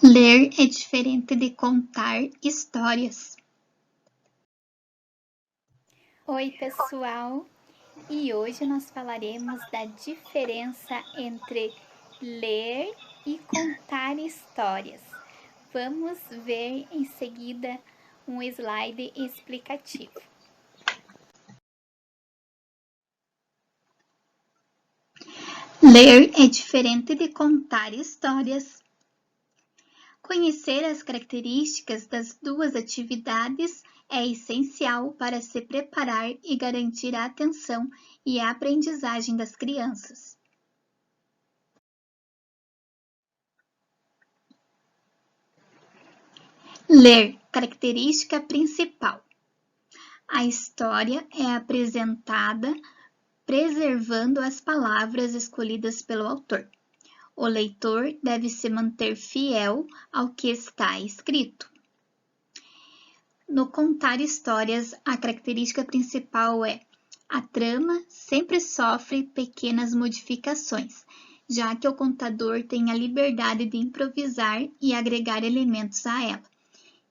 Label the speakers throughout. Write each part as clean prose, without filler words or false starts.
Speaker 1: Ler é diferente de contar histórias.
Speaker 2: Oi, pessoal! E hoje nós falaremos da diferença entre ler e contar histórias. Vamos ver em seguida um slide explicativo.
Speaker 1: Ler é diferente de contar histórias. Conhecer as características das duas atividades é essencial para se preparar e garantir a atenção e a aprendizagem das crianças. Ler, característica principal. A história é apresentada preservando as palavras escolhidas pelo autor. O leitor deve se manter fiel ao que está escrito. No contar histórias, a característica principal é: a trama sempre sofre pequenas modificações, já que o contador tem a liberdade de improvisar e agregar elementos a ela.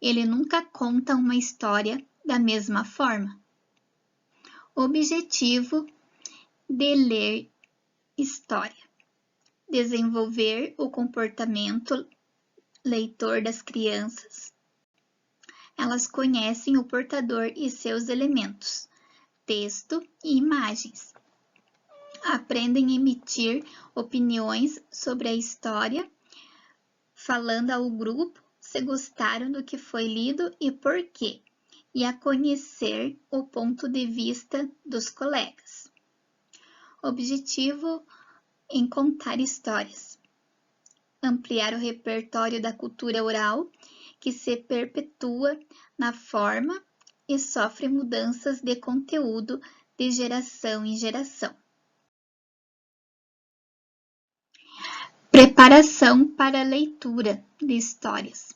Speaker 1: Ele nunca conta uma história da mesma forma. Objetivo de ler história: desenvolver o comportamento leitor das crianças. Elas conhecem o portador e seus elementos, texto e imagens. Aprendem a emitir opiniões sobre a história, falando ao grupo se gostaram do que foi lido e por quê, e a conhecer o ponto de vista dos colegas. Objetivo em contar histórias: ampliar o repertório da cultura oral, que se perpetua na forma e sofre mudanças de conteúdo de geração em geração. Preparação para a leitura de histórias.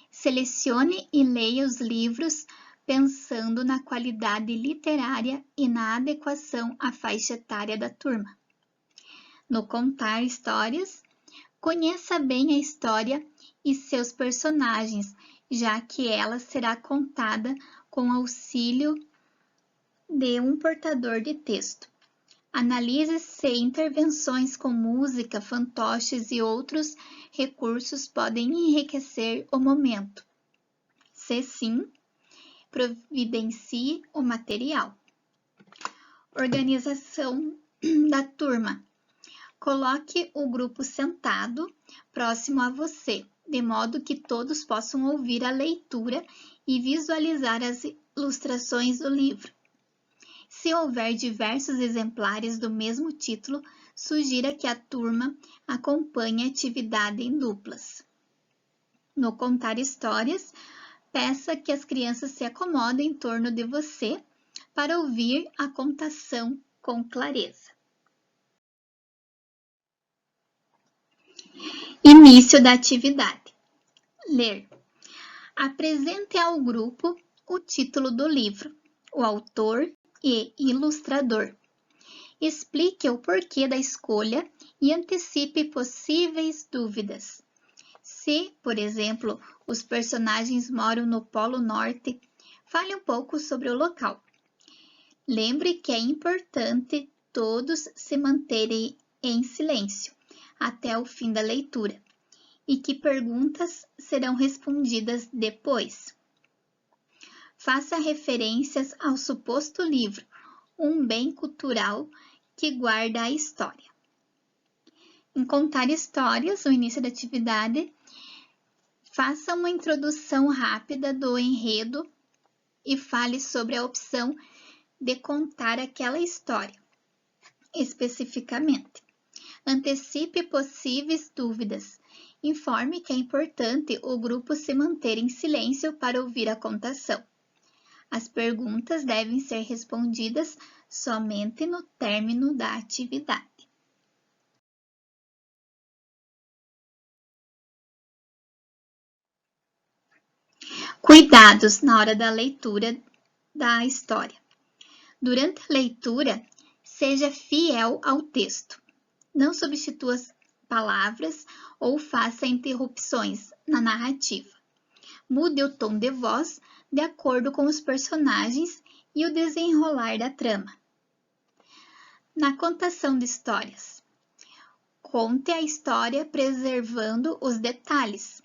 Speaker 1: Selecione e leia os livros pensando na qualidade literária e na adequação à faixa etária da turma. No contar histórias, conheça bem a história e seus personagens, já que ela será contada com auxílio de um portador de texto. Analise se intervenções com música, fantoches e outros recursos podem enriquecer o momento. Se sim, providencie o material. Organização da turma. Coloque o grupo sentado próximo a você, de modo que todos possam ouvir a leitura e visualizar as ilustrações do livro. Se houver diversos exemplares do mesmo título, sugira que a turma acompanhe a atividade em duplas. No contar histórias, peça que as crianças se acomodem em torno de você para ouvir a contação com clareza. Início da atividade. Ler. Apresente ao grupo o título do livro, o autor e ilustrador. Explique o porquê da escolha e antecipe possíveis dúvidas. Se, por exemplo, os personagens moram no Polo Norte, fale um pouco sobre o local. Lembre que é importante todos se manterem em silêncio até o fim da leitura e que perguntas serão respondidas depois. Faça referências ao suposto livro, um bem cultural que guarda a história. Em contar histórias, no início da atividade, faça uma introdução rápida do enredo e fale sobre a opção de contar aquela história, especificamente. Antecipe possíveis dúvidas. Informe que é importante o grupo se manter em silêncio para ouvir a contação. As perguntas devem ser respondidas somente no término da atividade. Cuidados na hora da leitura da história. Durante a leitura, seja fiel ao texto. Não substitua palavras ou faça interrupções na narrativa. Mude o tom de voz de acordo com os personagens e o desenrolar da trama. Na contação de histórias, conte a história preservando os detalhes.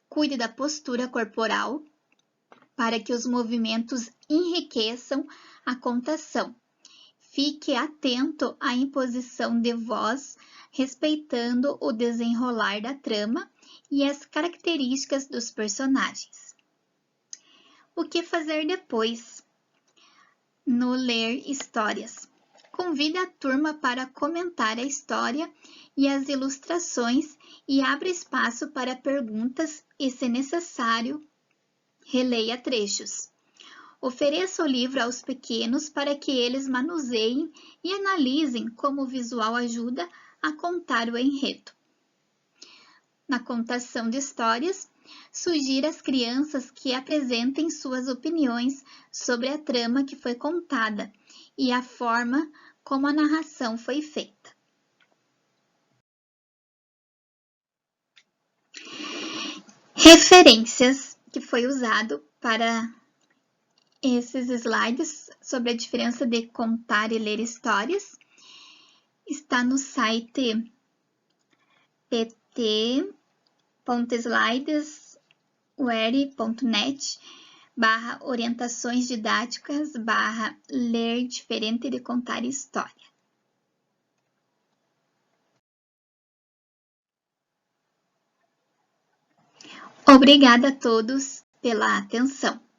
Speaker 1: Cuide da postura corporal para que os movimentos enriqueçam a contação. Fique atento à imposição de voz, respeitando o desenrolar da trama e as características dos personagens. O que fazer depois? No ler histórias, convide a turma para comentar a história e as ilustrações e abra espaço para perguntas e, se necessário, releia trechos. Ofereça o livro aos pequenos para que eles manuseiem e analisem como o visual ajuda a contar o enredo. Na contação de histórias, sugira às crianças que apresentem suas opiniões sobre a trama que foi contada e a forma como a narração foi feita. Referências que foi usado para esses slides sobre a diferença de contar e ler histórias está no site pt.slidesware.net/orientações didáticas/ler diferente de contar história. Obrigada a todos pela atenção.